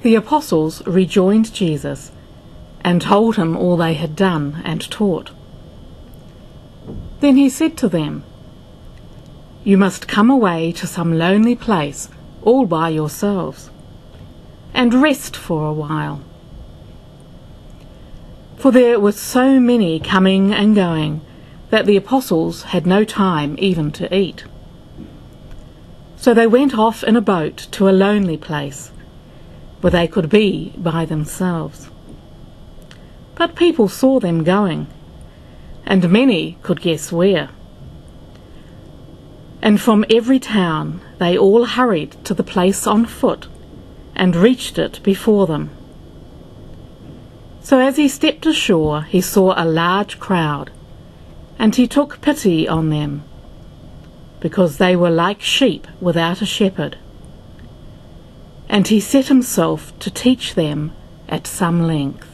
The apostles rejoined Jesus and told him all they had done and taught. Then he said to them, "You must come away to some lonely place all by yourselves, and rest for a while." For there were so many coming and going that the apostles had no time even to eat. So they went off in a boat to a lonely place, where they could be by themselves. But people saw them going, and many could guess where. And from every town they all hurried to the place on foot, and reached it before them. So as he stepped ashore, he saw a large crowd, and he took pity on them, because they were like sheep without a shepherd. And he set himself to teach them at some length.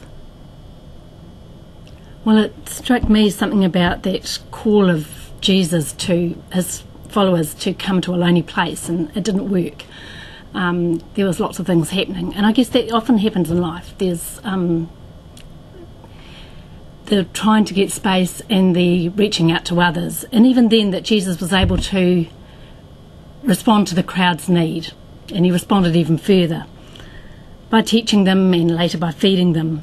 Well, it struck me something about that call of Jesus to his followers to come to a lonely place, and it didn't work. There was lots of things happening, and I guess that often happens in life. There's the trying to get space and the reaching out to others, and even then that Jesus was able to respond to the crowd's need, and he responded even further by teaching them and later by feeding them.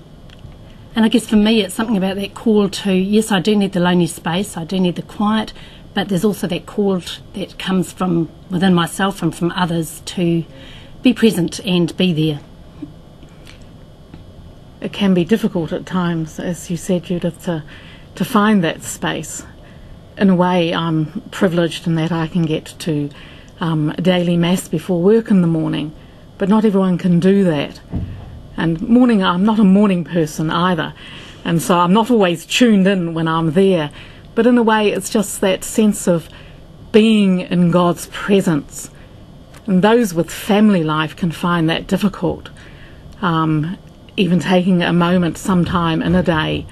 And I guess for me it's something about that call to, yes, I do need the lonely space, I do need the quiet, but there's also that call that comes from within myself and from others to be present and be there. It can be difficult at times, as you said, Judith, to find that space. In a way, I'm privileged in that I can get to daily mass before work in the morning, but not everyone can do that. And I'm not a morning person either, and so I'm not always tuned in when I'm there. But in a way, it's just that sense of being in God's presence. And those with family life can find that difficult. Even taking a moment sometime in a day.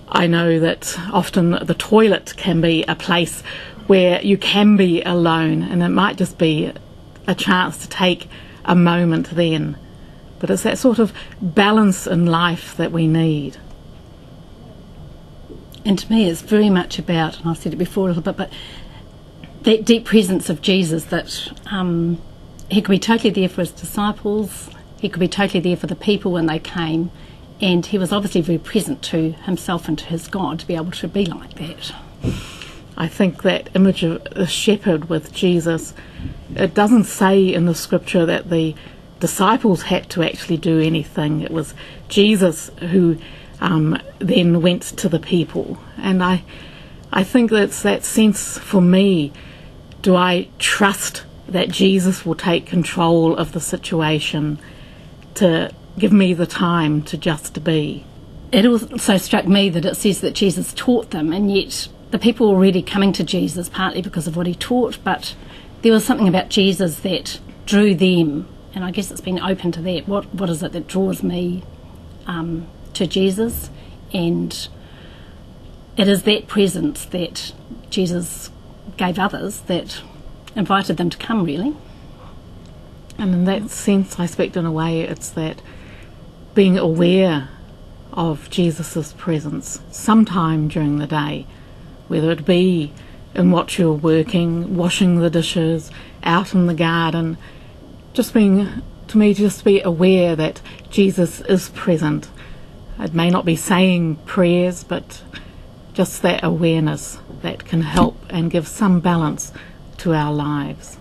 I know that often the toilet can be a place where you can be alone, and it might just be a chance to take a moment then. But it's that sort of balance in life that we need. And to me it's very much about, and I've said it before a little bit, but that deep presence of Jesus, that he could be totally there for his disciples, he could be totally there for the people when they came, and he was obviously very present to himself and to his God to be able to be like that. I think that image of the shepherd with Jesus, it doesn't say in the scripture that the disciples had to actually do anything. It was Jesus who then went to the people. And I think that's that sense for me. Do I trust that Jesus will take control of the situation to give me the time to just be? It also struck me that it says that Jesus taught them, and yet the people were already coming to Jesus partly because of what he taught, but there was something about Jesus that drew them, and I guess it's been open to that. What is it that draws me to Jesus? And it is that presence that Jesus gave others that invited them to come, really. And in that sense, I expect in a way it's that being aware of Jesus' presence sometime during the day, whether it be in what you're working, washing the dishes, out in the garden, just being, to me, just be aware that Jesus is present. It may not be saying prayers, but just that awareness that can help and give some balance to our lives.